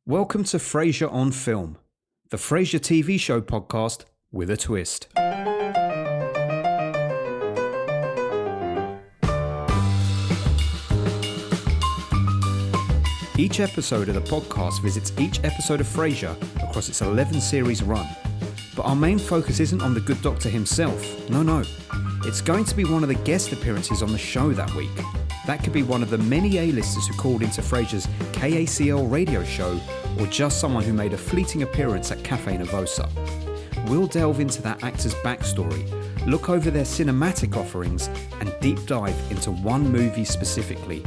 Welcome to Frasier on Film, the Frasier TV show podcast with a twist. Each episode of the podcast visits each episode of Frasier across its 11-series run. But our main focus isn't on the good doctor himself, no. It's going to be one of the guest appearances on the show that week. That could be one of the many A-listers who called into Frasier's KACL radio show, or just someone who made a fleeting appearance at Cafe Nervosa. We'll delve into that actor's backstory, look over their cinematic offerings, and deep dive into one movie specifically.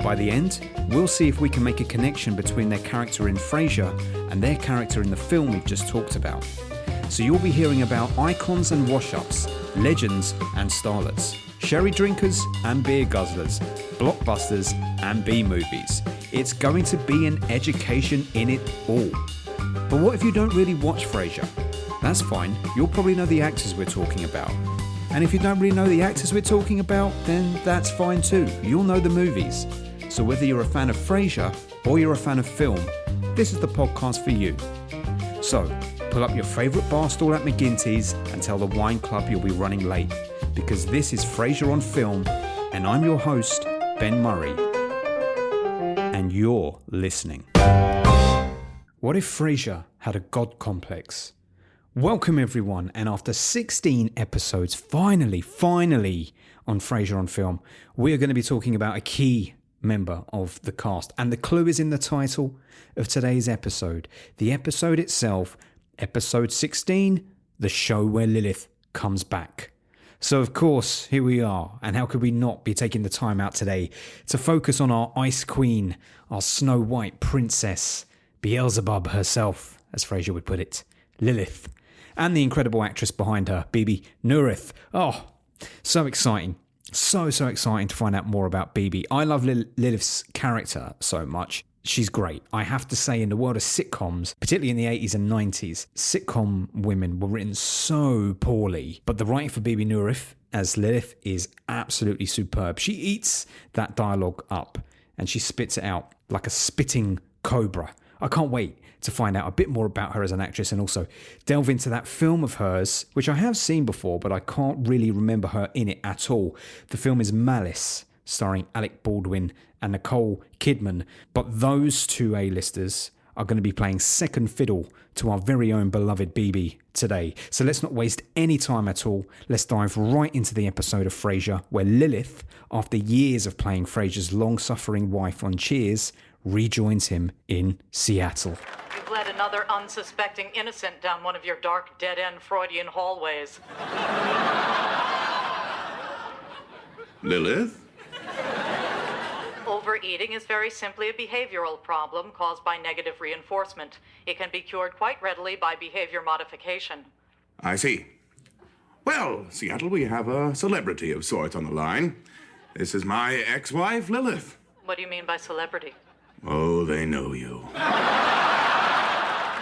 By the end, we'll see if we can make a connection between their character in Frasier and their character in the film we've just talked about. So you'll be hearing about icons and wash-ups, legends and starlets, sherry drinkers and beer guzzlers, blockbusters and B-movies. It's going to be an education in it all. But what if you don't really watch Frasier? That's fine, you'll probably know the actors we're talking about. And if you don't really know the actors we're talking about, then that's fine too. You'll know the movies. So whether you're a fan of Frasier or you're a fan of film, this is the podcast for you. So, pull up your favourite bar stool at McGinty's and tell the wine club you'll be running late, because this is Frasier on Film, and I'm your host, Ben Murray, and you're listening. What if Frasier had a god complex? Welcome everyone, and after 16 episodes, finally, on Frasier on Film, we are going to be talking about a key member of the cast, and the clue is in the title of today's episode. The episode itself, episode 16, the show where Lilith comes back. So of course, here we are, and how could we not be taking the time out today to focus on our Ice Queen, our Snow White princess, Beelzebub herself, as Frasier would put it, Lilith, and the incredible actress behind her, Bebe Neuwirth. Oh, so exciting. So exciting to find out more about Bebe. I love Lilith's character so much. She's great. I have to say, in the world of sitcoms, particularly in the 80s and 90s, sitcom women were written so poorly. But the writing for Bebe Neuwirth as Lilith is absolutely superb. She eats that dialogue up and she spits it out like a spitting cobra. I can't wait to find out a bit more about her as an actress and also delve into that film of hers, which I have seen before, but I can't really remember her in it at all. The film is Malice, starring Alec Baldwin and Nicole Kidman. But those two A-listers are going to be playing second fiddle to our very own beloved Bebe today. So let's not waste any time at all. Let's dive right into the episode of Frasier where Lilith, after years of playing Frasier's long-suffering wife on Cheers, rejoins him in Seattle. You've led another unsuspecting innocent down one of your dark, dead-end Freudian hallways. Lilith? Overeating is very simply a behavioral problem caused by negative reinforcement. It can be cured quite readily by behavior modification. I see. Well, Seattle, we have a celebrity of sorts on the line. This is my ex-wife, Lilith. What do you mean by celebrity? Oh, they know you.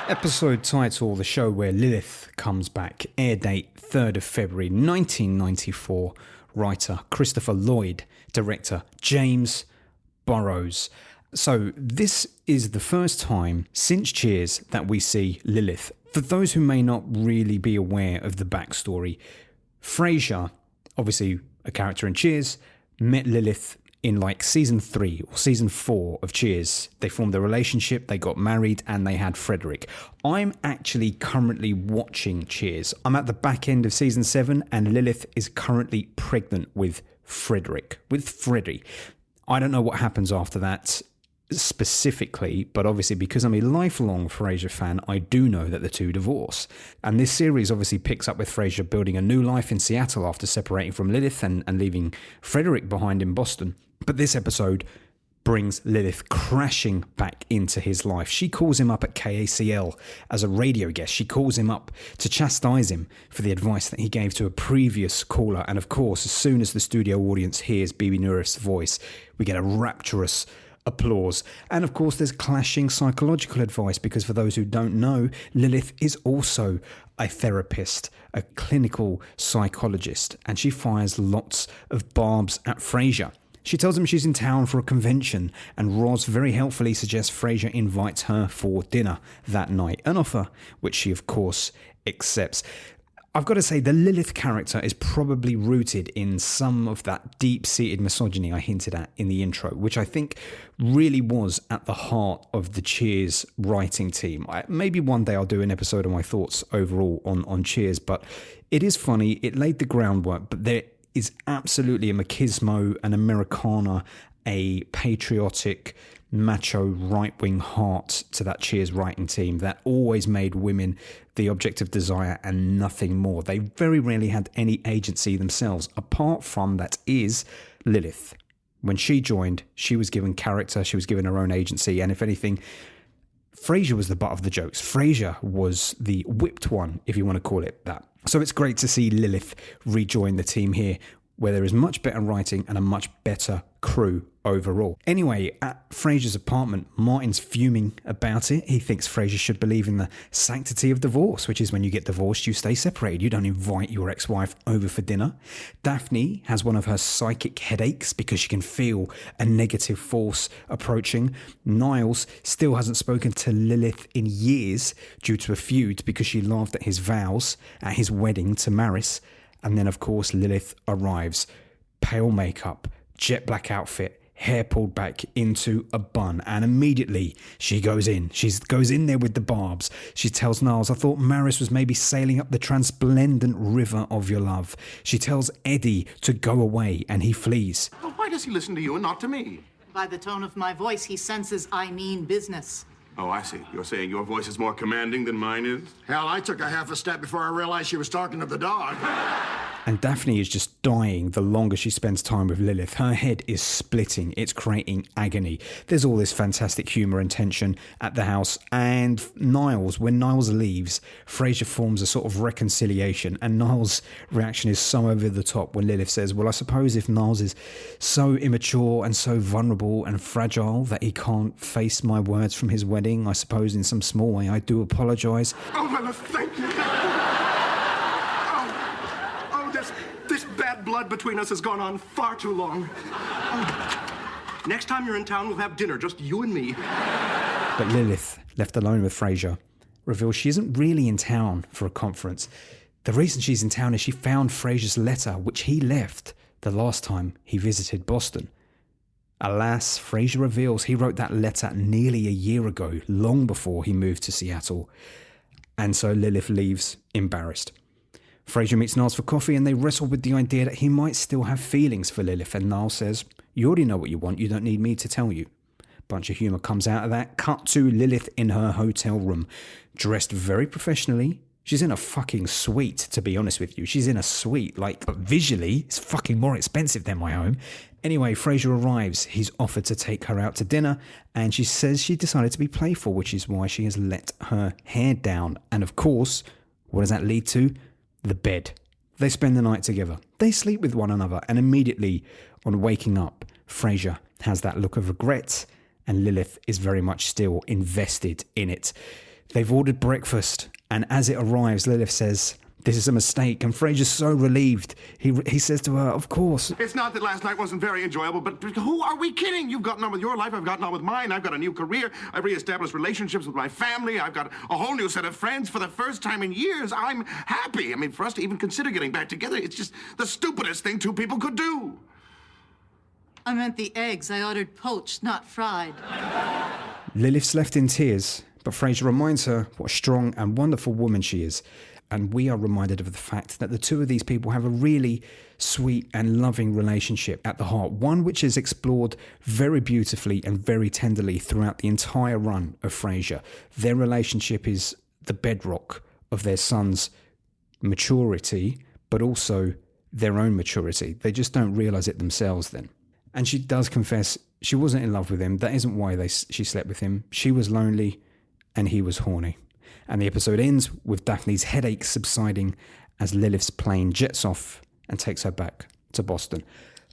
Episode title, the show where Lilith comes back. Air date 3rd of February 1994. Writer Christopher Lloyd. Director James Burrows. So this is the first time since Cheers that we see Lilith. For those who may not really be aware of the backstory, Frasier, obviously a character in Cheers, met Lilith in like season 3 or season 4 of Cheers. They formed a relationship, they got married, and they had Frederick. I'm actually currently watching Cheers. I'm at the back end of season 7, and Lilith is currently pregnant with Freddie. I don't know what happens after that specifically, but obviously because I'm a lifelong Frasier fan, I do know that the two divorce. And this series obviously picks up with Frasier building a new life in Seattle after separating from Lilith and leaving Frederick behind in Boston. But this episode brings Lilith crashing back into his life. She calls him up at KACL as a radio guest. She calls him up to chastise him for the advice that he gave to a previous caller. And of course, as soon as the studio audience hears Bebe Neuwirth's voice, we get a rapturous applause. And of course, there's clashing psychological advice because for those who don't know, Lilith is also a therapist, a clinical psychologist, and she fires lots of barbs at Frasier. She tells him she's in town for a convention, and Roz very helpfully suggests Frasier invites her for dinner that night, an offer which she of course accepts. I've got to say, the Lilith character is probably rooted in some of that deep-seated misogyny I hinted at in the intro, which I think really was at the heart of the Cheers writing team. Maybe one day I'll do an episode of my thoughts overall on Cheers, but it is funny, it laid the groundwork, but there is absolutely a machismo, an Americana, a patriotic, macho, right-wing heart to that Cheers writing team that always made women the object of desire and nothing more. They very rarely had any agency themselves, apart from, that is, Lilith. When she joined, she was given character, she was given her own agency, and if anything, Frasier was the butt of the jokes. Frasier was the whipped one, if you want to call it that. So it's great to see Lilith rejoin the team here, where there is much better writing and a much better crew overall. Anyway, at Frasier's apartment, Martin's fuming about it. He thinks Frasier should believe in the sanctity of divorce, which is when you get divorced, you stay separated. You don't invite your ex-wife over for dinner. Daphne has one of her psychic headaches because she can feel a negative force approaching. Niles still hasn't spoken to Lilith in years due to a feud because she laughed at his vows at his wedding to Malice. And then, of course, Lilith arrives. Pale makeup, jet black outfit, hair pulled back into a bun. And immediately she goes in. She goes in there with the barbs. She tells Niles, I thought Maris was maybe sailing up the transplendent river of your love. She tells Eddie to go away and he flees. Well, why does he listen to you and not to me? By the tone of my voice, he senses I mean business. Oh, I see. You're saying your voice is more commanding than mine is? Hell, I took a half a step before I realized she was talking to the dog. And Daphne is just dying the longer she spends time with Lilith. Her head is splitting. It's creating agony. There's all this fantastic humour and tension at the house. And Niles, when Niles leaves, Frasier forms a sort of reconciliation. And Niles' reaction is so over the top when Lilith says, well, I suppose if Niles is so immature and so vulnerable and fragile that he can't face my words from his wedding, I suppose in some small way I do apologise. Oh, Lilith, thank you. This bad blood between us has gone on far too long. Next time you're in town, we'll have dinner, just you and me. But Lilith, left alone with Frasier, reveals she isn't really in town for a conference. The reason she's in town is she found Frasier's letter, which he left the last time he visited Boston. Alas, Frasier reveals he wrote that letter nearly a year ago, long before he moved to Seattle. And so Lilith leaves, embarrassed. Frasier meets Niles for coffee and they wrestle with the idea that he might still have feelings for Lilith, and Niles says, you already know what you want, you don't need me to tell you. Bunch of humour comes out of that. Cut to Lilith in her hotel room, dressed very professionally. She's in a fucking suite, to be honest with you. She's in a suite, but visually, it's fucking more expensive than my home. Anyway, Frasier arrives. He's offered to take her out to dinner, and she says she decided to be playful, which is why she has let her hair down. And of course, what does that lead to? The bed. They spend the night together. They sleep with one another, and immediately, on waking up, Frasier has that look of regret, and Lilith is very much still invested in it. They've ordered breakfast, and as it arrives, Lilith says, this is a mistake, and Frasier's so relieved. He says to her, of course. It's not that last night wasn't very enjoyable, but who are we kidding? You've gotten on with your life, I've gotten on with mine, I've got a new career, I've reestablished relationships with my family, I've got a whole new set of friends for the first time in years. I'm happy. I mean, for us to even consider getting back together, it's just the stupidest thing two people could do. I meant the eggs. I ordered poached, not fried. Lilith's left in tears, but Frasier reminds her what a strong and wonderful woman she is. And we are reminded of the fact that the two of these people have a really sweet and loving relationship at the heart. One which is explored very beautifully and very tenderly throughout the entire run of Frasier. Their relationship is the bedrock of their son's maturity, but also their own maturity. They just don't realise it themselves then. And she does confess she wasn't in love with him. That isn't why she slept with him. She was lonely and he was horny. And the episode ends with Daphne's headache subsiding as Lilith's plane jets off and takes her back to Boston.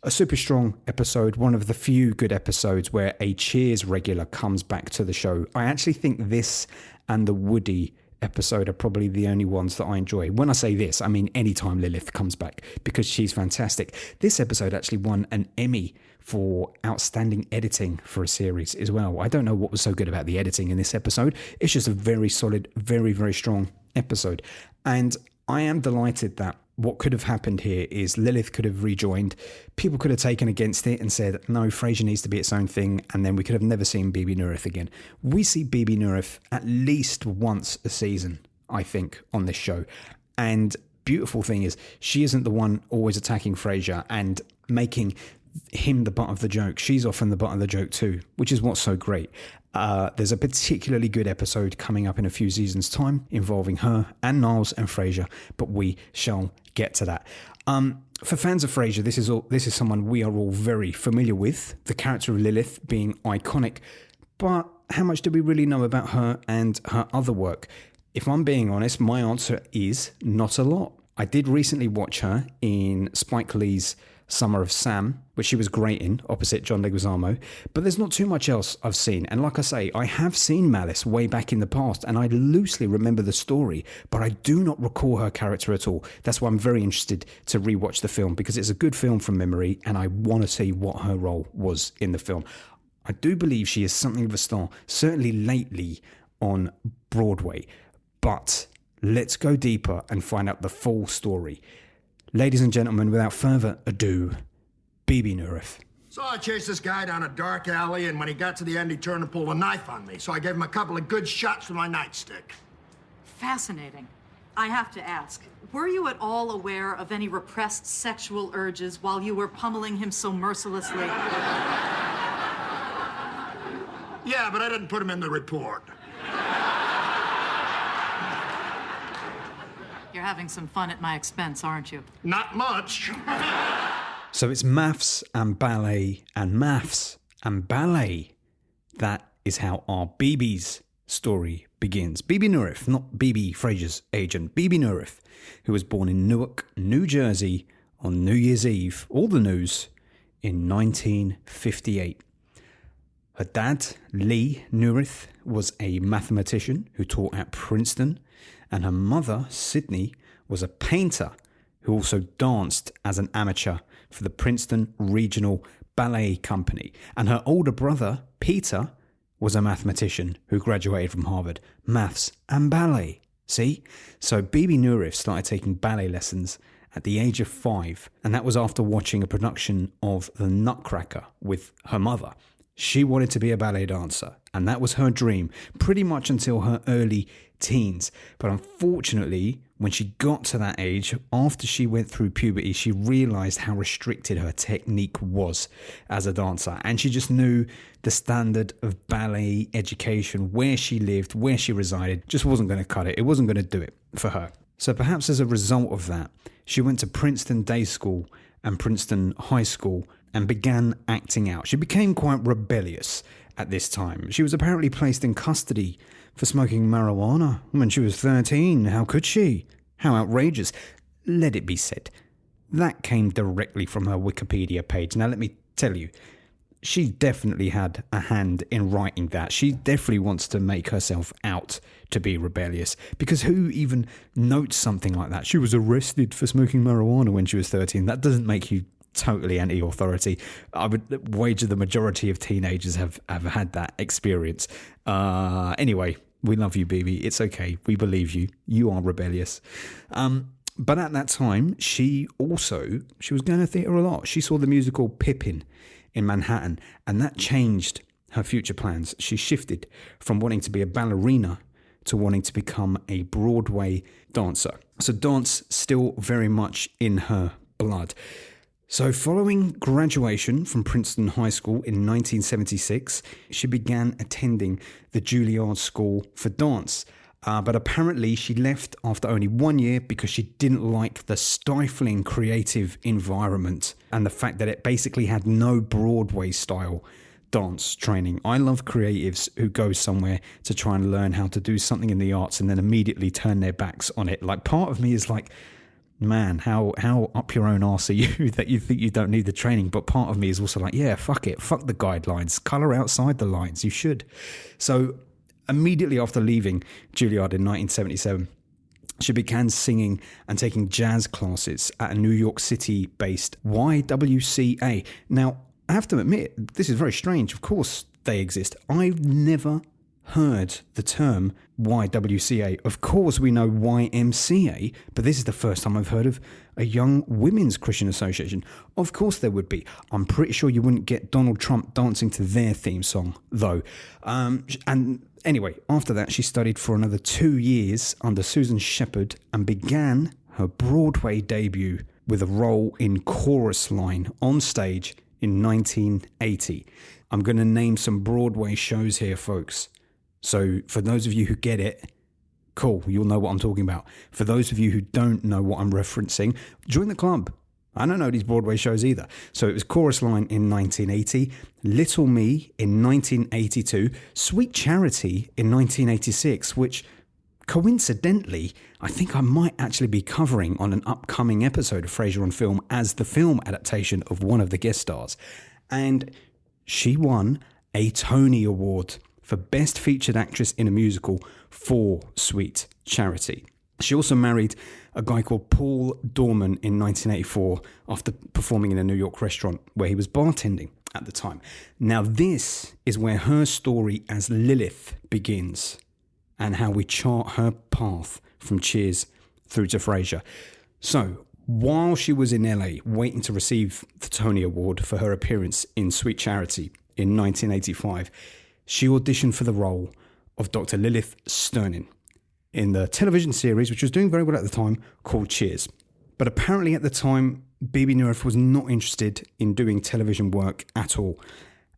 A super strong episode, one of the few good episodes where a Cheers regular comes back to the show. I actually think this and the Woody episode are probably the only ones that I enjoy. When I say this, I mean anytime Lilith comes back, because she's fantastic. This episode actually won an Emmy for outstanding editing for a series as well. I don't know what was so good about the editing in this episode. It's just a very solid, very, very strong episode. And I am delighted that what could have happened here is Lilith could have rejoined. People could have taken against it and said, no, Frasier needs to be its own thing. And then we could have never seen Bebe Neuwirth again. We see Bebe Neuwirth at least once a season, I think, on this show. And beautiful thing is she isn't the one always attacking Frasier and making him the butt of the joke. She's often the butt of the joke too, which is what's so great. There's a particularly good episode coming up in a few seasons' time involving her and Niles and Frasier, but we shall get to that. For fans of Frasier, this is someone we are all very familiar with, the character of Lilith being iconic, but how much do we really know about her and her other work? If I'm being honest, my answer is not a lot. I did recently watch her in Spike Lee's Summer of Sam, which she was great in, opposite John Leguizamo, but there's not too much else I've seen. And like I say, I have seen Malice way back in the past, and I loosely remember the story, but I do not recall her character at all. That's why I'm very interested to rewatch the film, because it's a good film from memory, and I want to see what her role was in the film. I do believe she is something of a star, certainly lately on Broadway, but let's go deeper and find out the full story. Ladies and gentlemen, without further ado, Bebe Neuwirth. So I chased this guy down a dark alley, and when he got to the end, he turned and pulled a knife on me. So I gave him a couple of good shots with my nightstick. Fascinating. I have to ask, were you at all aware of any repressed sexual urges while you were pummeling him so mercilessly? Yeah, but I didn't put him in the report. You're having some fun at my expense, aren't you? Not much. So it's maths and ballet and maths and ballet. That is how our Bebe's story begins. Bebe Neuwirth, not Bebe Frasier's agent, Bebe Neuwirth, who was born in Newark, New Jersey on New Year's Eve, all the news, in 1958. Her dad, Lee Neuwirth, was a mathematician who taught at Princeton, and her mother, Sydney, was a painter who also danced as an amateur for the Princeton Regional Ballet Company. And her older brother, Peter, was a mathematician who graduated from Harvard, maths and ballet. See? So Bebe Neuwirth started taking ballet lessons at the age of 5, and that was after watching a production of The Nutcracker with her mother. She wanted to be a ballet dancer, and that was her dream pretty much until her early teens. But unfortunately, when she got to that age, after she went through puberty, she realized how restricted her technique was as a dancer. And she just knew the standard of ballet education, where she lived, where she resided, just wasn't going to cut it. It wasn't going to do it for her. So perhaps as a result of that, she went to Princeton Day School and Princeton High School and began acting out. She became quite rebellious at this time. She was apparently placed in custody for smoking marijuana when she was 13. How could she? How outrageous. Let it be said, that came directly from her Wikipedia page. Now let me tell you, she definitely had a hand in writing that. She definitely wants to make herself out to be rebellious, because who even notes something like that? She was arrested for smoking marijuana when she was 13. That doesn't make you totally anti-authority. I would wager the majority of teenagers have had that experience. Anyway, we love you, Bebe. It's okay. We believe you. You are rebellious. But at that time, she was going to theatre a lot. She saw the musical Pippin in Manhattan, and that changed her future plans. She shifted from wanting to be a ballerina to wanting to become a Broadway dancer. So dance still very much in her blood. So following graduation from Princeton High School in 1976, she began attending the Juilliard School for Dance. But apparently she left after only 1 year because she didn't like the stifling creative environment and the fact that it basically had no Broadway-style dance training. I love creatives who go somewhere to try and learn how to do something in the arts and then immediately turn their backs on it. Like, part of me is like, man, how up your own arse are you that you think you don't need the training? But part of me is also like, yeah, fuck it. Fuck the guidelines. Colour outside the lines. You should. So immediately after leaving Juilliard in 1977, she began singing and taking jazz classes at a New York City-based YWCA. Now, I have to admit, this is very strange. Of course they exist. I've never heard the term YWCA. Of course we know YMCA, but this is the first time I've heard of a Young Women's Christian Association. Of course there would be. I'm pretty sure you wouldn't get Donald Trump dancing to their theme song, though. And anyway, after that, she studied for another 2 years under Susan Shepard and began her Broadway debut with a role in Chorus Line on stage in 1980. I'm going to name some Broadway shows here, folks. So for those of you who get it, cool, you'll know what I'm talking about. For those of you who don't know what I'm referencing, join the club. I don't know these Broadway shows either. So it was Chorus Line in 1980, Little Me in 1982, Sweet Charity in 1986, which coincidentally, I think I might actually be covering on an upcoming episode of Frasier on Film as the film adaptation of one of the guest stars. And she won a Tony Award for Best Featured Actress in a Musical for Sweet Charity. She also married a guy called Paul Dorman in 1984 after performing in a New York restaurant where he was bartending at the time. Now this is where her story as Lilith begins and how we chart her path from Cheers through to Frasier. So while she was in LA waiting to receive the Tony Award for her appearance in Sweet Charity in 1985, she auditioned for the role of Dr. Lilith Sternin in the television series, which was doing very well at the time, called Cheers. But apparently at the time, Bebe Neuwirth was not interested in doing television work at all.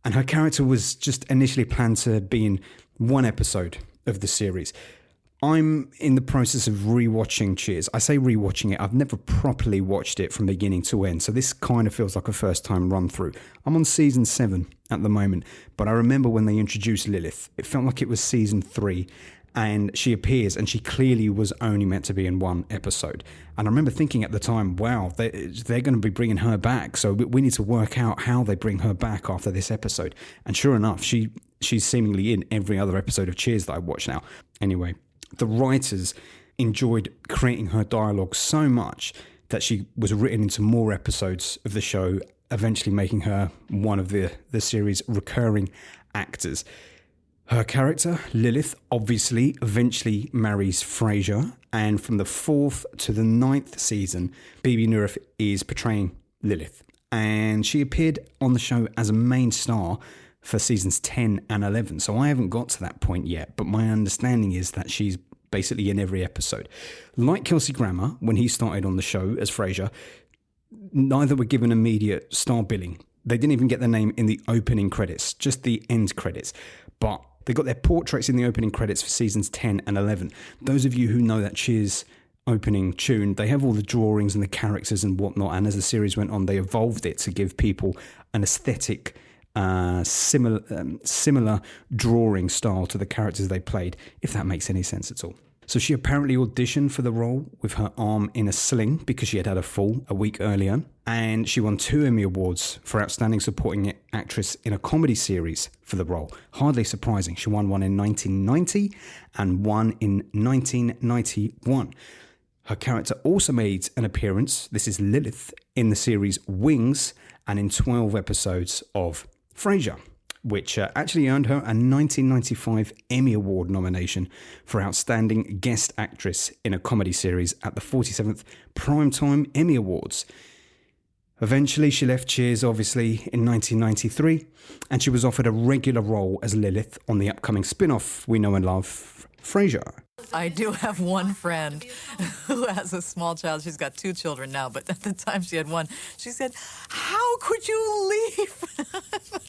And her character was just initially planned to be in one episode of the series. I'm in the process of rewatching Cheers. I say rewatching it. I've never properly watched it from beginning to end, so this kind of feels like a first-time run-through. I'm on season 7 at the moment, but I remember when they introduced Lilith, it felt like it was season 3, and she appears, and she clearly was only meant to be in one episode. And I remember thinking at the time, wow, they're going to be bringing her back, so we need to work out how they bring her back after this episode. And sure enough, she's seemingly in every other episode of Cheers that I watch now. Anyway, the writers enjoyed creating her dialogue so much that she was written into more episodes of the show, eventually making her one of the series' recurring actors. Her character, Lilith, obviously eventually marries Frasier, and from the 4th to the 9th season, Bebe Neuwirth is portraying Lilith. And she appeared on the show as a main star for seasons 10 and 11. So I haven't got to that point yet, but my understanding is that she's basically in every episode. Like Kelsey Grammer, when he started on the show as Frasier, neither were given immediate star billing. They didn't even get their name in the opening credits, just the end credits. But they got their portraits in the opening credits for seasons 10 and 11. Those of you who know that Cheers opening tune, they have all the drawings and the characters and whatnot, and as the series went on, they evolved it to give people an aesthetic similar drawing style to the characters they played, if that makes any sense at all. So she apparently auditioned for the role with her arm in a sling because she had had a fall a week earlier, and she won 2 Emmy Awards for Outstanding Supporting Actress in a Comedy Series for the role. Hardly surprising. She won one in 1990 and one in 1991. Her character also made an appearance, this is Lilith, in the series Wings and in 12 episodes of Frasier, which actually earned her a 1995 Emmy Award nomination for Outstanding Guest Actress in a Comedy Series at the 47th Primetime Emmy Awards. Eventually, she left Cheers, obviously, in 1993, and she was offered a regular role as Lilith on the upcoming spinoff we know and love, Frasier. I do have one friend who has a small child. She's got 2 children now, but at the time she had 1. She said, "How could you leave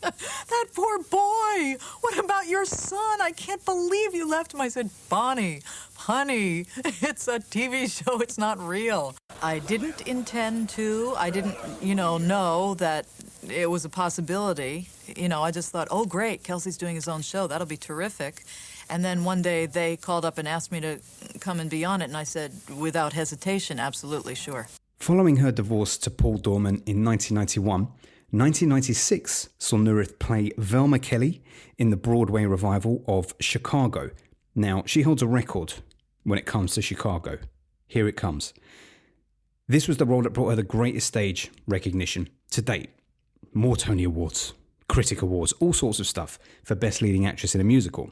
that poor boy? What about your son? I can't believe you left him." I said, "Bonnie, honey, it's a TV show. It's not real." I didn't intend to. I didn't, know that it was a possibility. I just thought, oh, great, Kelsey's doing his own show. That'll be terrific. And then one day they called up and asked me to come and be on it, and I said, without hesitation, absolutely, sure. Following her divorce to Paul Dorman in 1991, 1996 saw Neuwirth play Velma Kelly in the Broadway revival of Chicago. Now, she holds a record when it comes to Chicago. Here it comes. This was the role that brought her the greatest stage recognition to date. more Tony Awards, Critic Awards, all sorts of stuff for Best Leading Actress in a Musical.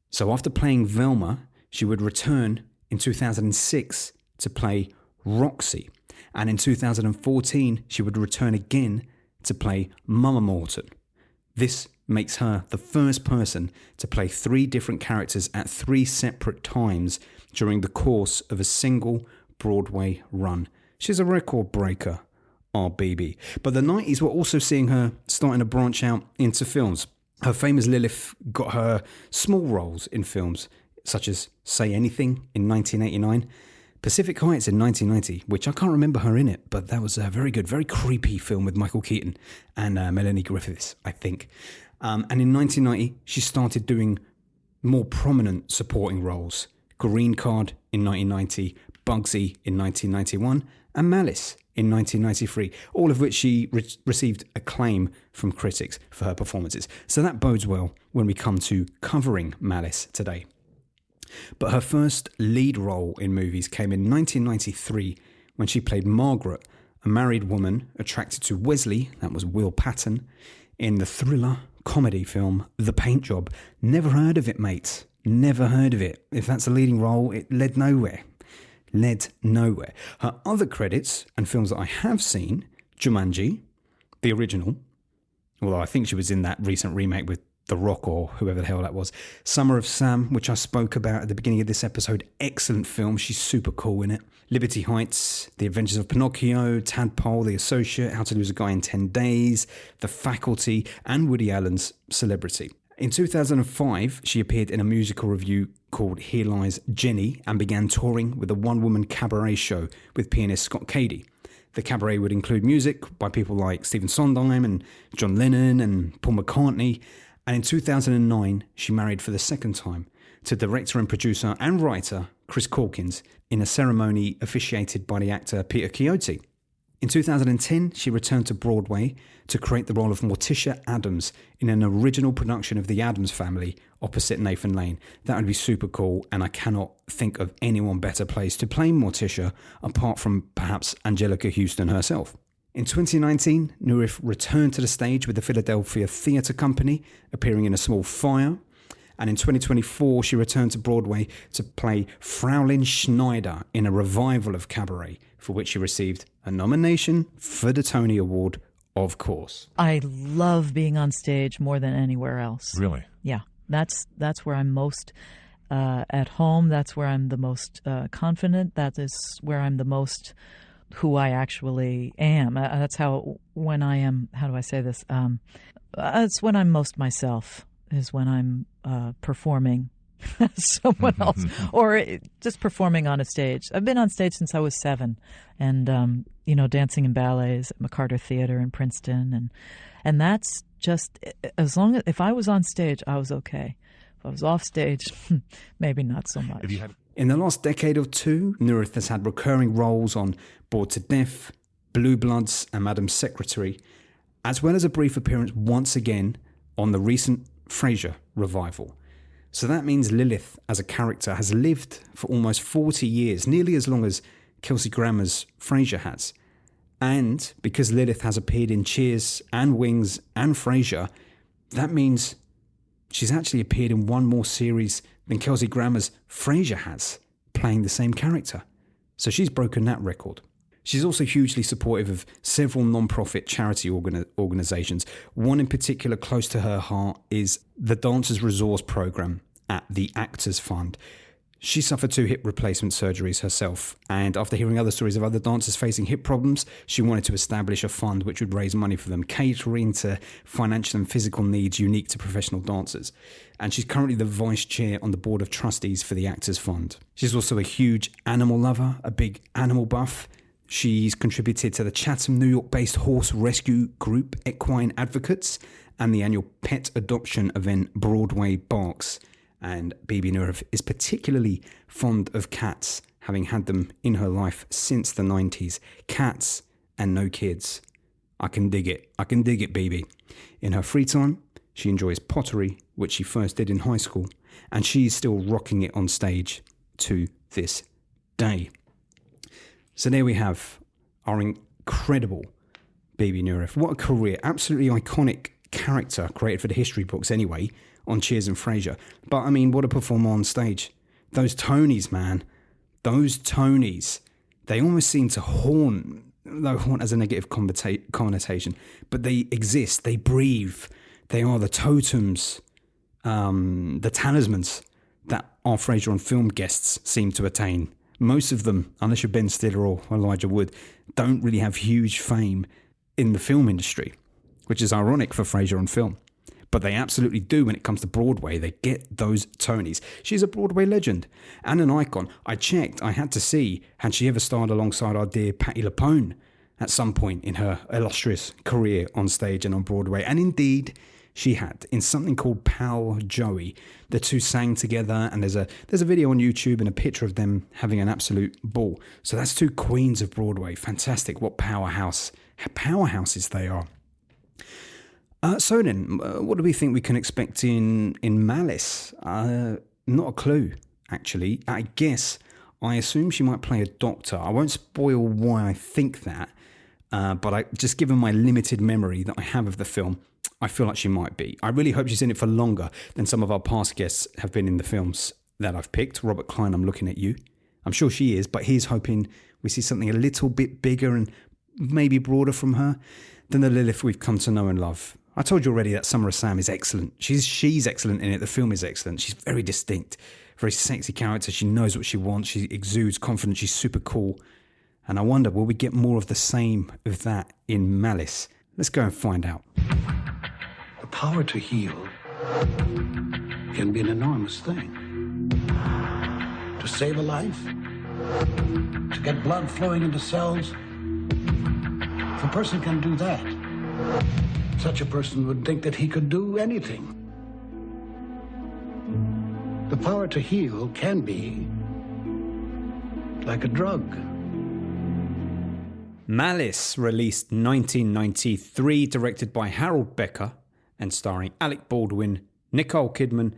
So after playing Velma, she would return in 2006 to play Roxy. And in 2014, she would return again to play Mama Morton. This makes her the first person to play 3 different characters at 3 separate times during the course of a single Broadway run. She's a record breaker, our Bebe. But the 90s were also seeing her starting to branch out into films. Her fame as Lilith got her small roles in films, such as Say Anything in 1989, Pacific Heights in 1990, which I can't remember her in it, but that was a very good, very creepy film with Michael Keaton and Melanie Griffiths, I think. And in 1990, she started doing more prominent supporting roles. Green Card in 1990, Bugsy in 1991, and Malice in 1993, all of which she received acclaim from critics for her performances. So that bodes well when we come to covering Malice today. But her first lead role in movies came in 1993 when she played Margaret, a married woman attracted to Wesley, that was Will Patton, in the thriller comedy film The Paint Job. Never heard of it, mate. Never heard of it. If that's a leading role, it led nowhere. Her other credits and films that I have seen, Jumanji, the original, although I think she was in that recent remake with The Rock or whoever the hell that was, Summer of Sam, which I spoke about at the beginning of this episode, excellent film, she's super cool in it. Liberty Heights, The Adventures of Pinocchio, Tadpole, The Associate, How to Lose a Guy in 10 Days, The Faculty, and Woody Allen's Celebrity. In 2005, she appeared in a musical revue called Here Lies Jenny and began touring with a one-woman cabaret show with pianist Scott Cady. The cabaret would include music by people like Stephen Sondheim and John Lennon and Paul McCartney. And in 2009, she married for the second time to director and producer and writer Chris Calkins in a ceremony officiated by the actor Peter Chiotti. In 2010, she returned to Broadway to create the role of Morticia Addams in an original production of The Addams Family opposite Nathan Lane. That would be super cool, and I cannot think of anyone better placed to play Morticia apart from perhaps Angelica Houston herself. In 2019, Neuwirth returned to the stage with the Philadelphia Theatre Company, appearing in A Small Fire. And in 2024, she returned to Broadway to play Fraulein Schneider in a revival of Cabaret, for which she received a nomination for the Tony Award, of course. I love being on stage more than anywhere else. Really? Yeah, that's where I'm most at home. That's where I'm the most confident. That is where I'm the most who I actually am. That's how, when I am, how do I say this? It's when I'm most myself, is when I'm performing someone else, or just performing on a stage. I've been on stage since I was 7, and dancing in ballets at MacArthur Theater in Princeton, and that's just, as long as, if I was on stage, I was okay. If I was off stage, maybe not so much. In the last decade or two, Neuwirth has had recurring roles on Bored to Death, Blue Bloods, and Madam Secretary, as well as a brief appearance once again on the recent Frasier revival. So that means Lilith as a character has lived for almost 40 years, nearly as long as Kelsey Grammer's Frasier has. And because Lilith has appeared in Cheers and Wings and Frasier, that means she's actually appeared in one more series than Kelsey Grammer's Frasier has, playing the same character. So she's broken that record. She's also hugely supportive of several non-profit charity organisations. One in particular close to her heart is the Dancers Resource Programme at the Actors Fund. She suffered 2 hip replacement surgeries herself, and after hearing other stories of other dancers facing hip problems, she wanted to establish a fund which would raise money for them, catering to financial and physical needs unique to professional dancers. And she's currently the vice chair on the board of trustees for the Actors Fund. She's also a huge animal lover, a big animal buff. She's contributed to the Chatham, New York-based horse rescue group Equine Advocates and the annual pet adoption event Broadway Barks. And Bebe Neuwirth is particularly fond of cats, having had them in her life since the 90s. Cats and no kids. I can dig it, Bebe. In her free time, she enjoys pottery, which she first did in high school, and she's still rocking it on stage to this day. So there we have our incredible Bebe Neuwirth. What a career. Absolutely iconic character created for the history books anyway, on Cheers and Frasier. But I mean, what a performer on stage. Those Tonys, man. Those Tonys. They almost seem to haunt, though haunt has a negative connotation, but they exist, they breathe. They are the totems, the talismans that our Frasier on Film guests seem to attain. Most of them, unless you're Ben Stiller or Elijah Wood, don't really have huge fame in the film industry, which is ironic for Frasier on Film. But they absolutely do when it comes to Broadway. They get those Tonys. She's a Broadway legend and an icon. I checked. I had to see, had she ever starred alongside our dear Patti LuPone at some point in her illustrious career on stage and on Broadway. And indeed, she had, in something called Pal Joey. The two sang together, and there's a video on YouTube and a picture of them having an absolute ball. So that's two queens of Broadway. Fantastic. What powerhouses they are. So then, what do we think we can expect in Malice? Not a clue, actually. I assume she might play a doctor. I won't spoil why I think that, but just given my limited memory that I have of the film, I feel like she might be. I really hope she's in it for longer than some of our past guests have been in the films that I've picked. Robert Klein, I'm looking at you. I'm sure she is, but he's hoping we see something a little bit bigger and maybe broader from her than the Lilith we've come to know and love. I told you already that Summer of Sam is excellent. She's excellent in it. The film is excellent. She's very distinct, very sexy character. She knows what she wants. She exudes confidence. She's super cool. And I wonder, will we get more of the same of that in Malice? Let's go and find out. The power to heal can be an enormous thing. To save a life, to get blood flowing into cells. If a person can do that, such a person would think that he could do anything. The power to heal can be like a drug. Malice, released 1993, directed by Harold Becker and starring Alec Baldwin, Nicole Kidman,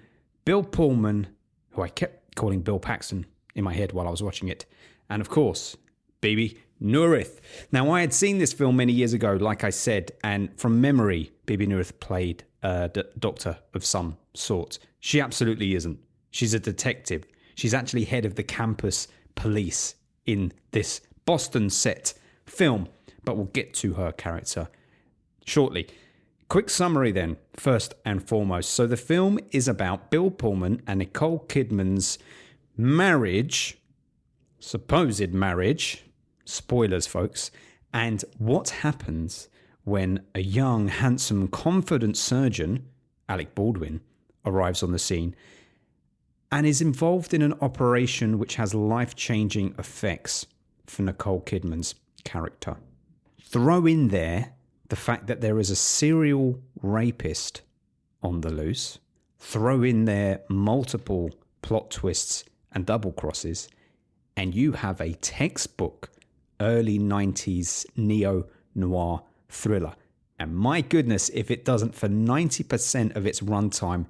Bill Pullman, who I kept calling Bill Paxton in my head while I was watching it, and of course, Bebe Neuwirth. Now, I had seen this film many years ago, like I said, and from memory, Bebe Neuwirth played a doctor of some sort. She absolutely isn't. She's a detective. She's actually head of the campus police in this Boston set film, but we'll get to her character shortly. Quick summary then, first and foremost. So the film is about Bill Pullman and Nicole Kidman's marriage, supposed marriage, spoilers, folks, and what happens when a young, handsome, confident surgeon, Alec Baldwin, arrives on the scene and is involved in an operation which has life-changing effects for Nicole Kidman's character. Throw in there the fact that there is a serial rapist on the loose. Throw in there multiple plot twists and double crosses, and you have a textbook early 90s neo-noir thriller. And my goodness, if it doesn't, for 90% of its runtime,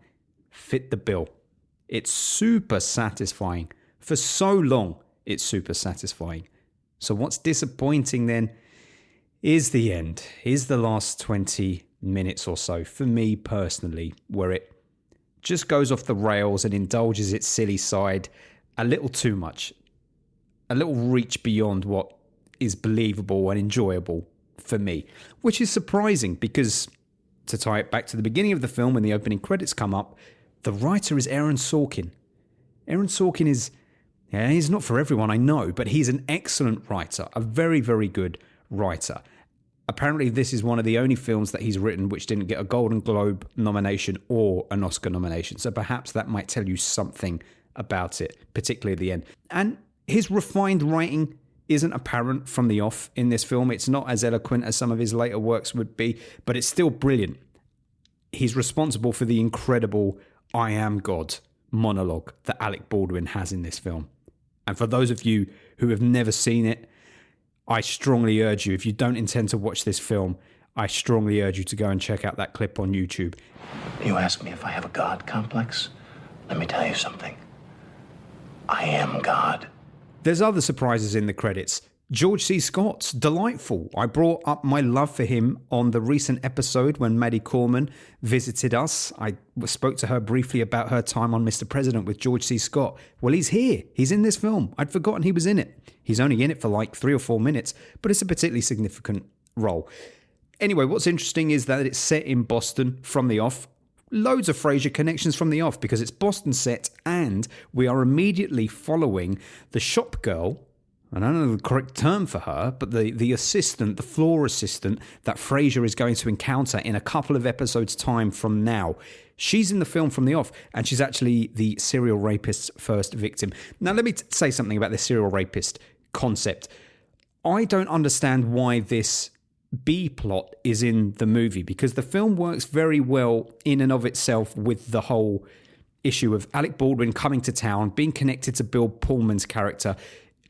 fit the bill. It's super satisfying. For so long, it's super satisfying. So what's disappointing then is the end, is the last 20 minutes or so, for me personally, where it just goes off the rails and indulges its silly side a little too much, a little reach beyond what is believable and enjoyable for me, which is surprising because, to tie it back to the beginning of the film when the opening credits come up, the writer is Aaron Sorkin. Aaron Sorkin is, he's not for everyone, I know, but he's an excellent writer, a very, very good writer. Apparently, this is one of the only films that he's written which didn't get a Golden Globe nomination or an Oscar nomination. So perhaps that might tell you something about it, particularly at the end. And his refined writing isn't apparent from the off in this film. It's not as eloquent as some of his later works would be, but it's still brilliant. He's responsible for the incredible I Am God monologue that Alec Baldwin has in this film. And for those of you who have never seen it, I strongly urge you, if you don't intend to watch this film, I strongly urge you to go and check out that clip on YouTube. You ask me if I have a God complex? Let me tell you something. I am God. There's other surprises in the credits. George C. Scott's delightful. I brought up my love for him on the recent episode when Maddie Corman visited us. I spoke to her briefly about her time on Mr. President with George C. Scott. Well, he's here. He's in this film. I'd forgotten he was in it. He's only in it for like 3 or 4 minutes, but it's a particularly significant role. Anyway, what's interesting is that it's set in Boston from the off. Loads of Frasier connections from the off because it's Boston set, and we are immediately following the shop girl. I don't know the correct term for her, but the assistant, the floor assistant that Frasier is going to encounter in a couple of episodes' time from now. She's in the film from the off, and she's actually the serial rapist's first victim. Now, let me say something about this serial rapist concept. I don't understand why this B plot is in the movie, because the film works very well in and of itself with the whole issue of Alec Baldwin coming to town, being connected to Bill Pullman's character,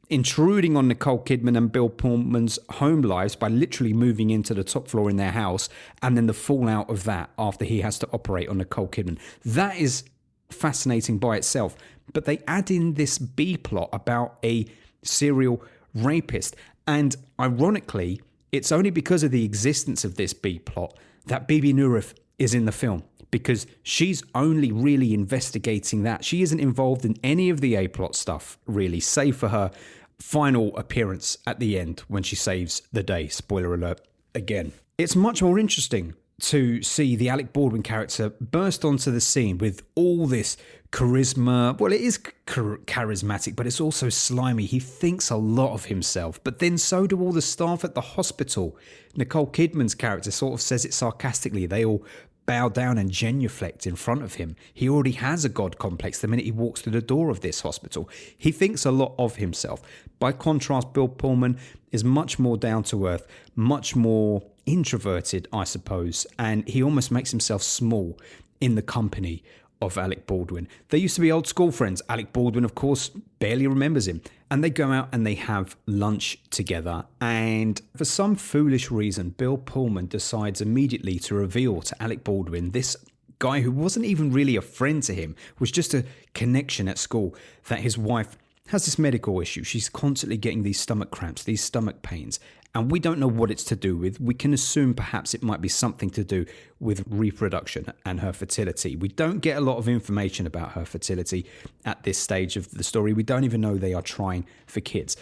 intruding on Nicole Kidman and Bill Pullman's home lives by literally moving into the top floor in their house, and then the fallout of that after he has to operate on Nicole Kidman. That is fascinating by itself. But they add in this B plot about a serial rapist. And ironically, it's only because of the existence of this B plot that Bebe Neuwirth is in the film, because she's only really investigating that. She isn't involved in any of the A plot stuff, really, save for her final appearance at the end when she saves the day. Spoiler alert again. It's much more interesting to see the Alec Baldwin character burst onto the scene with all this charisma. Well, it is charismatic, but it's also slimy. He thinks a lot of himself, but then so do all the staff at the hospital. Nicole Kidman's character sort of says it sarcastically. They all bow down and genuflect in front of him. He already has a god complex the minute he walks through the door of this hospital. He thinks a lot of himself. By contrast, Bill Pullman is much more down to earth, much more introverted, I suppose, and he almost makes himself small in the company of Alec Baldwin. They used to be old school friends. Alec Baldwin, of course, barely remembers him. And they go out and they have lunch together. And for some foolish reason, Bill Pullman decides immediately to reveal to Alec Baldwin, this guy who wasn't even really a friend to him, was just a connection at school, that his wife has this medical issue. She's constantly getting these stomach cramps, these stomach pains. And we don't know what it's to do with. We can assume perhaps it might be something to do with reproduction and her fertility. We don't get a lot of information about her fertility at this stage of the story. We don't even know they are trying for kids.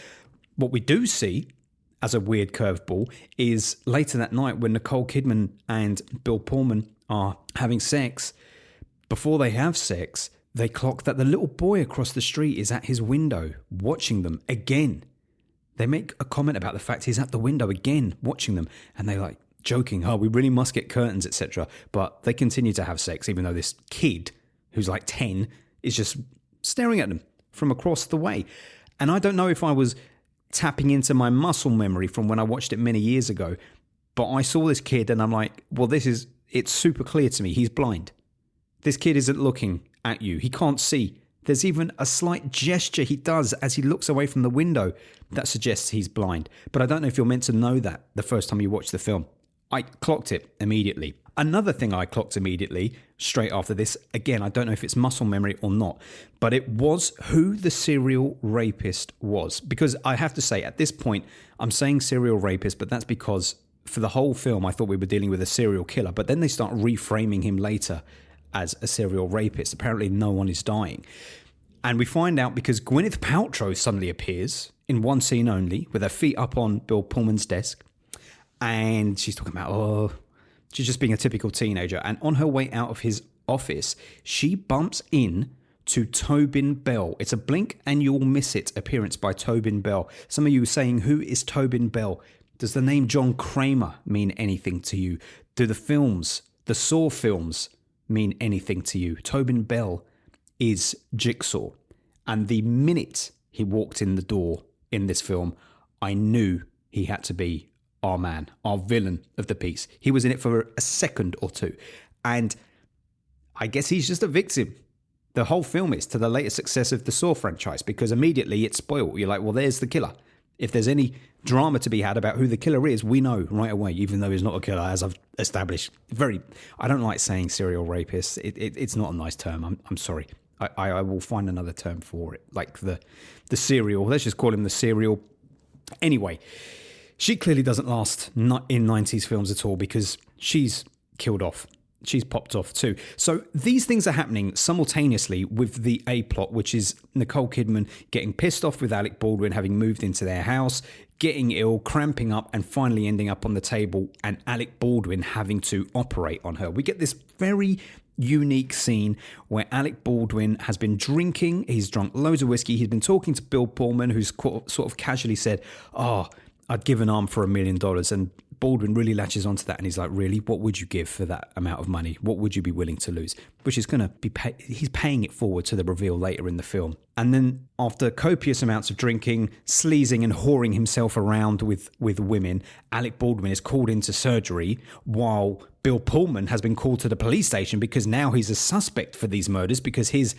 What we do see, as a weird curveball, is later that night when Nicole Kidman and Bill Pullman are having sex. Before they have sex, they clock that the little boy across the street is at his window watching them again. They make a comment about the fact he's at the window again watching them, and they're like joking, oh, we really must get curtains, etc. But they continue to have sex, even though this kid, who's like 10, is just staring at them from across the way. And I don't know if I was tapping into my muscle memory from when I watched it many years ago, but I saw this kid and I'm like, well, it's super clear to me. He's blind. This kid isn't looking at you. He can't see. There's even a slight gesture he does as he looks away from the window that suggests he's blind. But I don't know if you're meant to know that the first time you watch the film. I clocked it immediately. Another thing I clocked immediately, straight after this, again, I don't know if it's muscle memory or not, but it was who the serial rapist was. Because I have to say, at this point, I'm saying serial rapist, but that's because for the whole film, I thought we were dealing with a serial killer. But then they start reframing him later as a serial rapist. Apparently no one is dying. And we find out because Gwyneth Paltrow suddenly appears in one scene only with her feet up on Bill Pullman's desk. And she's talking about, she's just being a typical teenager. And on her way out of his office, she bumps in to Tobin Bell. It's a blink and you'll miss it appearance by Tobin Bell. Some of you are saying, who is Tobin Bell? Does the name John Kramer mean anything to you? Do the films, the Saw films, mean anything to you? Tobin Bell is Jigsaw. And the minute he walked in the door in this film, I knew he had to be our man, our villain of the piece. He was in it for a second or two. And I guess he's just a victim. The whole film is to the later success of the Saw franchise, because immediately it's spoiled. You're like, well, there's the killer. If there's any drama to be had about who the killer is, we know right away, even though he's not a killer, as I've established. I don't like saying serial rapist. It's not a nice term. I'm sorry. I will find another term for it, like the serial. Let's just call him the serial Anyway, she clearly doesn't last in 90s films at all because she's killed off. She's popped off too. So these things are happening simultaneously with the A plot, which is Nicole Kidman getting pissed off with Alec Baldwin having moved into their house, getting ill, cramping up, and finally ending up on the table, and Alec Baldwin having to operate on her. We get this very unique scene where Alec Baldwin has been drinking. He's drunk loads of whiskey. He's been talking to Bill Pullman, who's sort of casually said, I'd give an arm for $1 million. And Baldwin really latches onto that and he's like, really? What would you give for that amount of money? What would you be willing to lose? Which is going to be, he's paying it forward to the reveal later in the film. And then after copious amounts of drinking, sleazing and whoring himself around with women, Alec Baldwin is called into surgery while Bill Pullman has been called to the police station because now he's a suspect for these murders because his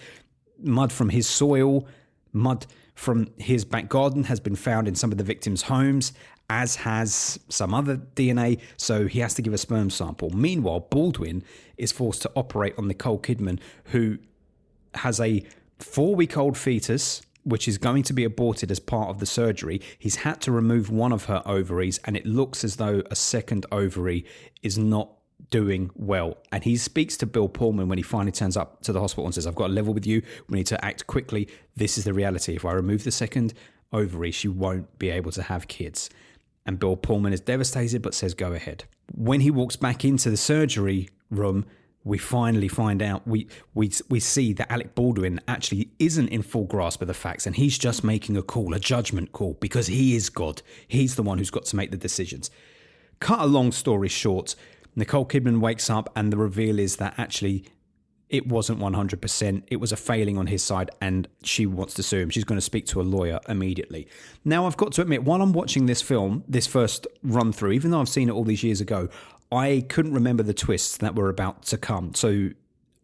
mud from his soil, mud from his back garden has been found in some of the victims' homes, as has some other DNA, so he has to give a sperm sample. Meanwhile, Baldwin is forced to operate on Nicole Kidman, who has a 4-week-old fetus, which is going to be aborted as part of the surgery. He's had to remove one of her ovaries, and it looks as though a second ovary is not doing well. And he speaks to Bill Pullman when he finally turns up to the hospital and says, I've got a level with you. We need to act quickly. This is the reality. If I remove the second ovary, she won't be able to have kids. And Bill Pullman is devastated, but says, go ahead. When he walks back into the surgery room, we finally find out, we see that Alec Baldwin actually isn't in full grasp of the facts, and he's just making a call, a judgment call, because he is God. He's the one who's got to make the decisions. Cut a long story short, Nicole Kidman wakes up and the reveal is that actually it wasn't 100%. It was a failing on his side and she wants to sue him. She's going to speak to a lawyer immediately. Now, I've got to admit, while I'm watching this film, this first run through, even though I've seen it all these years ago, I couldn't remember the twists that were about to come. So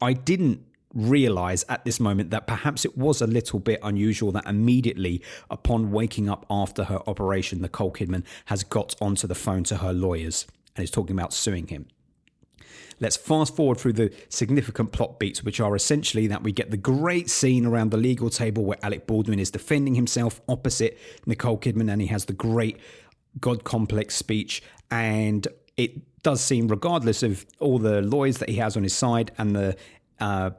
I didn't realize at this moment that perhaps it was a little bit unusual that immediately upon waking up after her operation, Nicole Kidman has got onto the phone to her lawyers and is talking about suing him. Let's fast forward through the significant plot beats, which are essentially that we get the great scene around the legal table where Alec Baldwin is defending himself opposite Nicole Kidman, and he has the great God complex speech. And it does seem, regardless of all the lawyers that he has on his side and the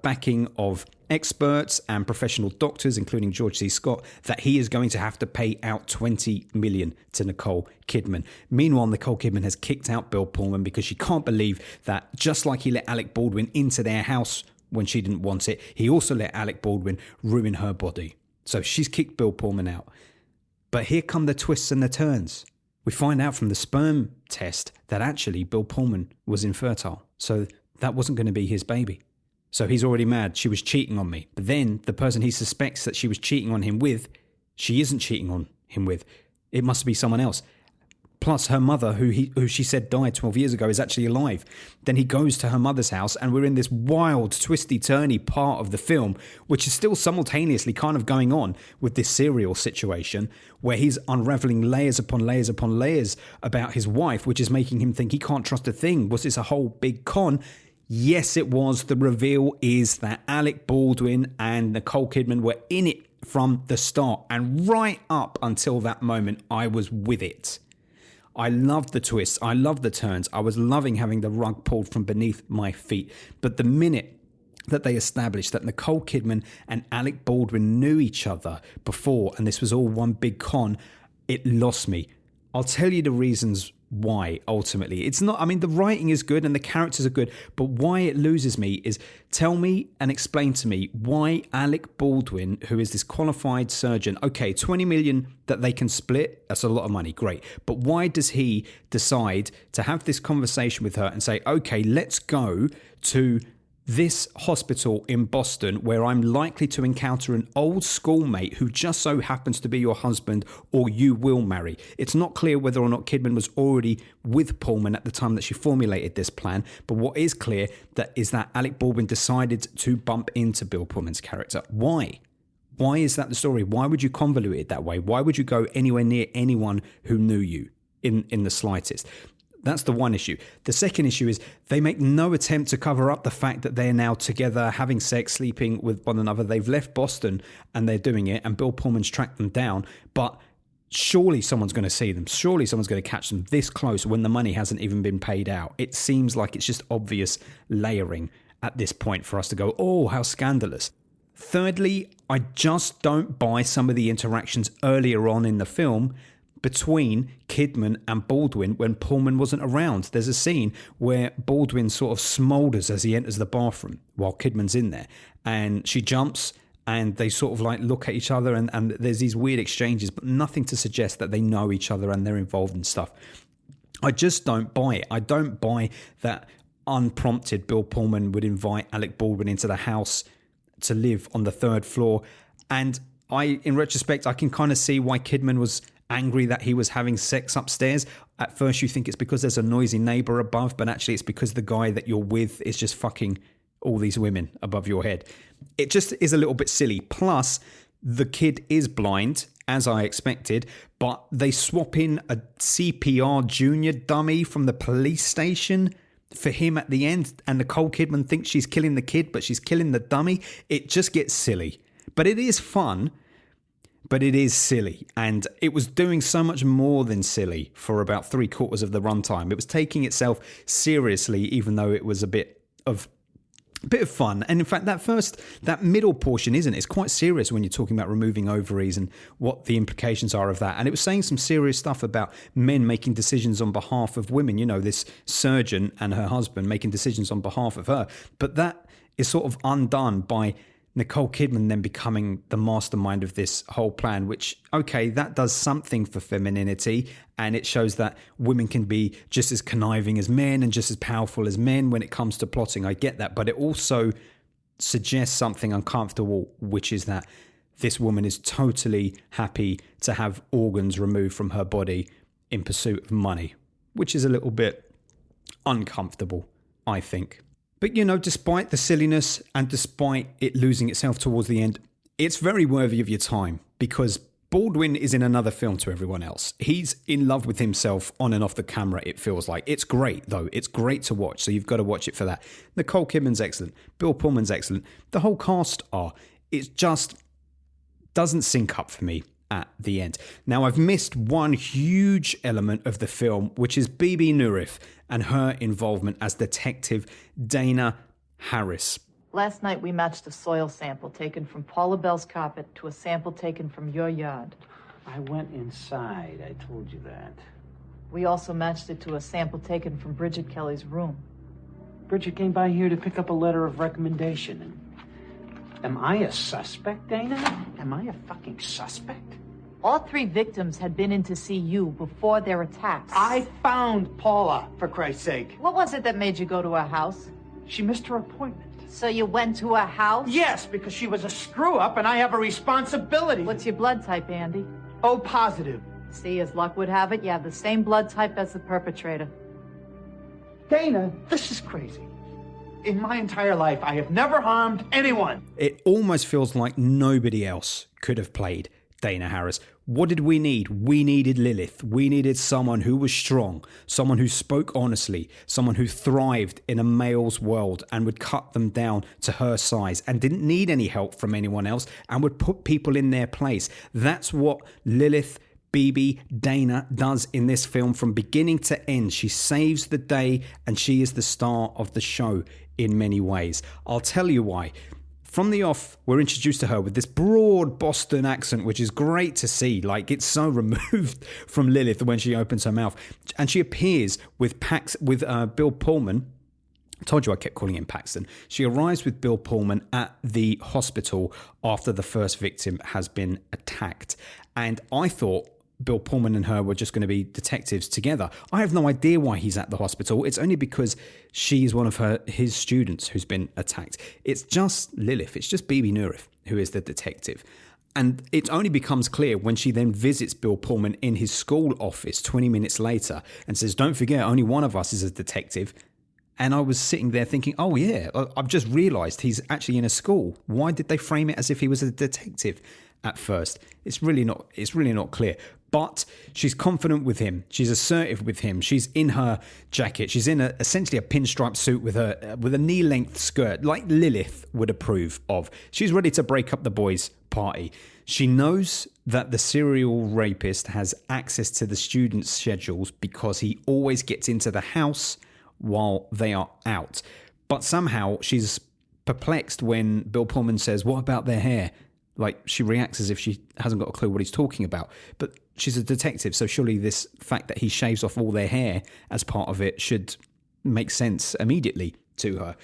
backing of experts and professional doctors, including George C. Scott, that he is going to have to pay out $20 million to Nicole Kidman. Meanwhile, Nicole Kidman has kicked out Bill Pullman because she can't believe that just like he let Alec Baldwin into their house when she didn't want it, he also let Alec Baldwin ruin her body. So she's kicked Bill Pullman out. But here come the twists and the turns. We find out from the sperm test that actually Bill Pullman was infertile. So that wasn't going to be his baby. So he's already mad. She was cheating on me. But then the person he suspects that she was cheating on him with, she isn't cheating on him with. It must be someone else. Plus her mother, who she said died 12 years ago, is actually alive. Then he goes to her mother's house and we're in this wild, twisty-turny part of the film, which is still simultaneously kind of going on with this serial situation where he's unraveling layers upon layers upon layers about his wife, which is making him think he can't trust a thing. Was this a whole big con? Yes, it was. The reveal is that Alec Baldwin and Nicole Kidman were in it from the start. And right up until that moment, I was with it. I loved the twists. I loved the turns. I was loving having the rug pulled from beneath my feet. But the minute that they established that Nicole Kidman and Alec Baldwin knew each other before, and this was all one big con, it lost me. I'll tell you the reasons why, ultimately. It's not, I mean, the writing is good and the characters are good, but why it loses me is tell me and explain to me why Alec Baldwin, who is this qualified surgeon, okay, 20 million that they can split, that's a lot of money, great. But why does he decide to have this conversation with her and say, okay, let's go to this hospital in Boston where I'm likely to encounter an old schoolmate who just so happens to be your husband or you will marry. It's not clear whether or not Kidman was already with Pullman at the time that she formulated this plan, but what is clear is that Alec Baldwin decided to bump into Bill Pullman's character. Why? Why is that the story? Why would you convolute it that way? Why would you go anywhere near anyone who knew you in the slightest? That's the one issue. The second issue is they make no attempt to cover up the fact that they're now together, having sex, sleeping with one another. They've left Boston and they're doing it, and Bill Pullman's tracked them down. But surely someone's going to see them. Surely someone's going to catch them this close when the money hasn't even been paid out. It seems like it's just obvious layering at this point for us to go, oh, how scandalous. Thirdly, I just don't buy some of the interactions earlier on in the film between Kidman and Baldwin when Pullman wasn't around. There's a scene where Baldwin sort of smoulders as he enters the bathroom while Kidman's in there, and she jumps and they sort of like look at each other, and there's these weird exchanges, but nothing to suggest that they know each other and they're involved in stuff. I just don't buy it. I don't buy that unprompted Bill Pullman would invite Alec Baldwin into the house to live on the third floor. And in retrospect, I can kind of see why Kidman was angry that he was having sex upstairs. At first you think it's because there's a noisy neighbor above, but actually it's because the guy that you're with is just fucking all these women above your head. It just is a little bit silly. Plus, the kid is blind, as I expected, but they swap in a CPR junior dummy from the police station for him at the end, and Nicole Kidman thinks she's killing the kid, but she's killing the dummy. It just gets silly. But it is fun, but it is silly. And it was doing so much more than silly for about 3/4 of the runtime. It was taking itself seriously, even though it was a bit of fun. And in fact, that middle portion it's quite serious when you're talking about removing ovaries and what the implications are of that. And it was saying some serious stuff about men making decisions on behalf of women, this surgeon and her husband making decisions on behalf of her. But that is sort of undone by Nicole Kidman then becoming the mastermind of this whole plan, which, okay, that does something for femininity, and it shows that women can be just as conniving as men and just as powerful as men when it comes to plotting. I get that, but it also suggests something uncomfortable, which is that this woman is totally happy to have organs removed from her body in pursuit of money, which is a little bit uncomfortable, I think. But, despite the silliness and despite it losing itself towards the end, it's very worthy of your time because Baldwin is in another film to everyone else. He's in love with himself on and off the camera, it feels like. It's great, though. It's great to watch, so you've got to watch it for that. Nicole Kidman's excellent. Bill Pullman's excellent. The whole cast are. It just doesn't sync up for me at the end. Now, I've missed one huge element of the film, which is Bebe Neuwirth and her involvement as Detective Dana Harris. Last night we matched a soil sample taken from Paula Bell's carpet to a sample taken from your yard. I went inside. I told you that. We also matched it to a sample taken from Bridget Kelly's room. Bridget came by here to pick up a letter of recommendation. And am I a suspect, Dana? Am I a fucking suspect? All 3 victims had been in to see you before their attacks. I found Paula, for Christ's sake. What was it that made you go to her house? She missed her appointment. So you went to her house? Yes, because she was a screw-up and I have a responsibility. What's your blood type, Andy? O positive. See, as luck would have it, you have the same blood type as the perpetrator. Dana, this is crazy. In my entire life, I have never harmed anyone. It almost feels like nobody else could have played Dana Harris. What did we need? We needed Lilith. We needed someone who was strong, someone who spoke honestly, someone who thrived in a male's world and would cut them down to her size and didn't need any help from anyone else and would put people in their place. That's what Lilith Bebe Dana does in this film from beginning to end. She saves the day and she is the star of the show in many ways. I'll tell you why. From the off, we're introduced to her with this broad Boston accent, which is great to see. Like, it's so removed from Lilith when she opens her mouth. And she appears with Bill Pullman. I told you I kept calling him Paxton. She arrives with Bill Pullman at the hospital after the first victim has been attacked. And I thought Bill Pullman and her were just going to be detectives together. I have no idea why he's at the hospital. It's only because she's one of his students who's been attacked. It's just Lilith. It's just Bebe Neuwirth who is the detective. And it only becomes clear when she then visits Bill Pullman in his school office 20 minutes later and says, don't forget, only one of us is a detective. And I was sitting there thinking, oh yeah, I've just realised he's actually in a school. Why did they frame it as if he was a detective at first? It's really not clear. But she's confident with him. She's assertive with him. She's in her jacket. She's in essentially a pinstripe suit with a knee-length skirt, like Lilith would approve of. She's ready to break up the boys' party. She knows that the serial rapist has access to the students' schedules because he always gets into the house while they are out. But somehow she's perplexed when Bill Pullman says, "What about their hair?" Like, she reacts as if she hasn't got a clue what he's talking about. But she's a detective, so surely this fact that he shaves off all their hair as part of it should make sense immediately to her.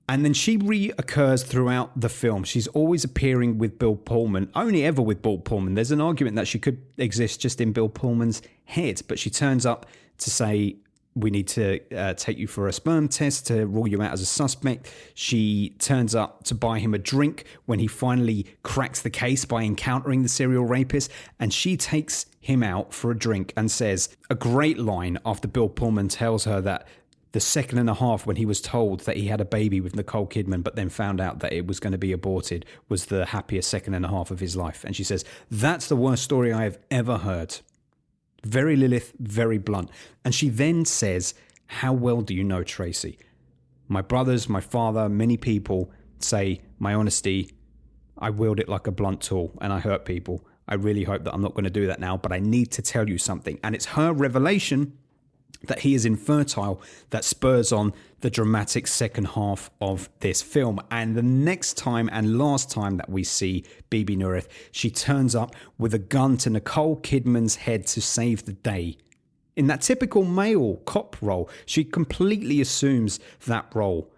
And then she reoccurs throughout the film. She's always appearing with Bill Pullman, only ever with Bill Pullman. There's an argument that she could exist just in Bill Pullman's head, but she turns up to say, "We need to take you for a sperm test to rule you out as a suspect." She turns up to buy him a drink when he finally cracks the case by encountering the serial rapist. And she takes him out for a drink and says a great line after Bill Pullman tells her that the second and a half when he was told that he had a baby with Nicole Kidman, but then found out that it was going to be aborted, was the happiest second and a half of his life. And she says, "That's the worst story I have ever heard." Very Lilith, very blunt. And she then says, "How well do you know Tracy? My brothers, my father, many people say my honesty, I wield it like a blunt tool and I hurt people. I really hope that I'm not going to do that now, but I need to tell you something." And it's her revelation that he is infertile that spurs on the dramatic second half of this film. And the next time and last time that we see Bebe Neuwirth, she turns up with a gun to Nicole Kidman's head to save the day. In that typical male cop role, she completely assumes that role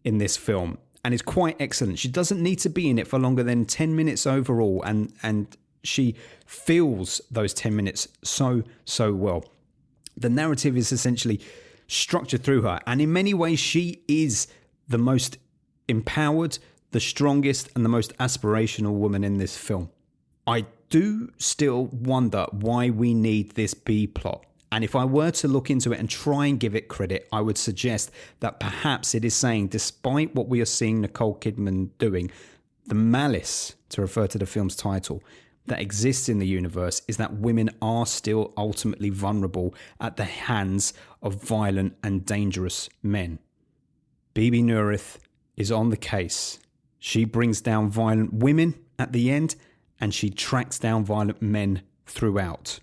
in this film and is quite excellent. She doesn't need to be in it for longer than 10 minutes overall, and she feels those 10 minutes so well. The narrative is essentially structured through her, and in many ways she is the most empowered, the strongest, and the most aspirational woman in this film. I do still wonder why we need this B plot, and if I were to look into it and try and give it credit, I would suggest that perhaps it is saying, despite what we are seeing Nicole Kidman doing, the malice, to refer to the film's title, that exists in the universe is that women are still ultimately vulnerable at the hands of violent and dangerous men. Bebe Neuwirth is on the case. She brings down violent women at the end, and she tracks down violent men throughout.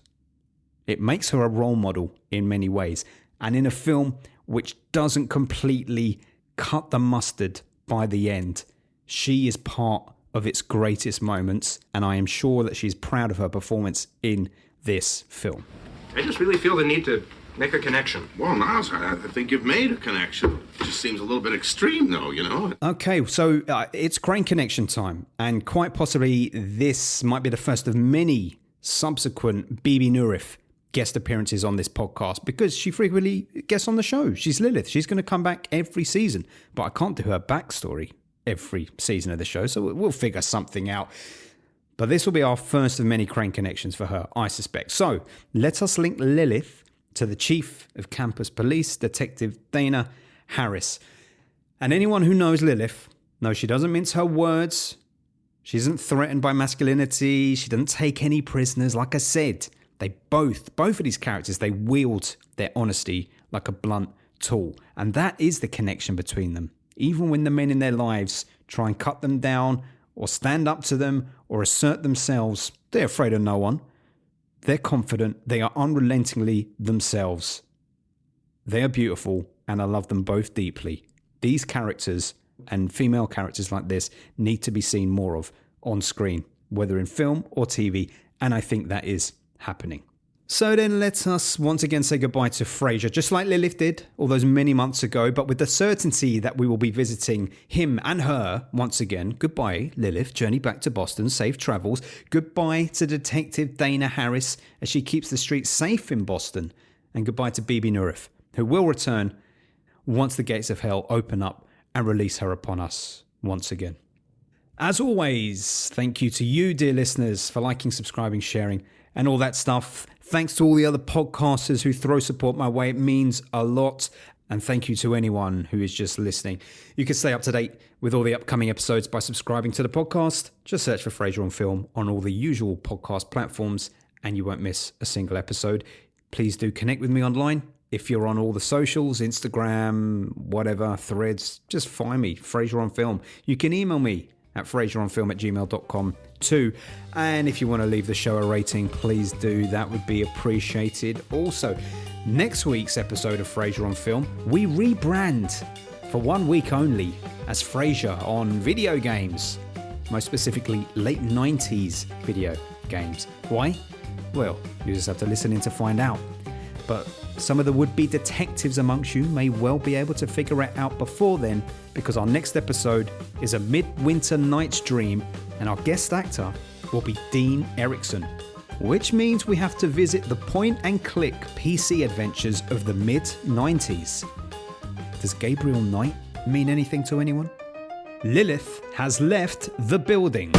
It makes her a role model in many ways, and in a film which doesn't completely cut the mustard by the end, she is part of its greatest moments, and I am sure that she's proud of her performance in this film. I just really feel the need to make a connection. Well, Niles, I think you've made a connection. It just seems a little bit extreme, though, you know? Okay, so it's Crane Connection time, and quite possibly this might be the first of many subsequent Bebe Neuwirth guest appearances on this podcast, because she frequently guests on the show. She's Lilith. She's going to come back every season, but I can't do her backstory every season of the show, so we'll figure something out. But this will be our first of many Crane connections for her, I suspect. So let us link Lilith to the chief of campus police, Detective Dana Harris. And anyone who knows Lilith knows she doesn't mince her words. She isn't threatened by masculinity. She doesn't take any prisoners. Like I said, they both of these characters, they wield their honesty like a blunt tool. And that is the connection between them. Even when the men in their lives try and cut them down or stand up to them or assert themselves, they're afraid of no one. They're confident. They are unrelentingly themselves. They are beautiful, and I love them both deeply. These characters and female characters like this need to be seen more of on screen, whether in film or TV, and I think that is happening. So then let us once again say goodbye to Frasier, just like Lilith did all those many months ago, but with the certainty that we will be visiting him and her once again. Goodbye, Lilith. Journey back to Boston. Safe travels. Goodbye to Detective Dana Harris as she keeps the streets safe in Boston. And goodbye to Bebe Neuwirth, who will return once the gates of hell open up and release her upon us once again. As always, thank you to you, dear listeners, for liking, subscribing, sharing, and all that stuff. Thanks to all the other podcasters who throw support my way. It means a lot. And thank you to anyone who is just listening. You can stay up to date with all the upcoming episodes by subscribing to the podcast. Just search for Frasier on Film on all the usual podcast platforms, and you won't miss a single episode. Please do connect with me online. If you're on all the socials, Instagram, whatever, Threads, just find me, Frasier on Film. You can email me, at FrasierOnFilm@gmail.com too. And if you want to leave the show a rating, please do. That would be appreciated. Also, next week's episode of Frasier on Film, we rebrand for 1 week only as Frasier on video games. Most specifically, late 90s video games. Why? Well, you just have to listen in to find out. But some of the would-be detectives amongst you may well be able to figure it out before then, because our next episode is A Midwinter Night's Dream, and our guest actor will be Dean Erickson, which means we have to visit the point-and-click PC adventures of the mid-90s. Does Gabriel Knight mean anything to anyone? Lilith has left the building.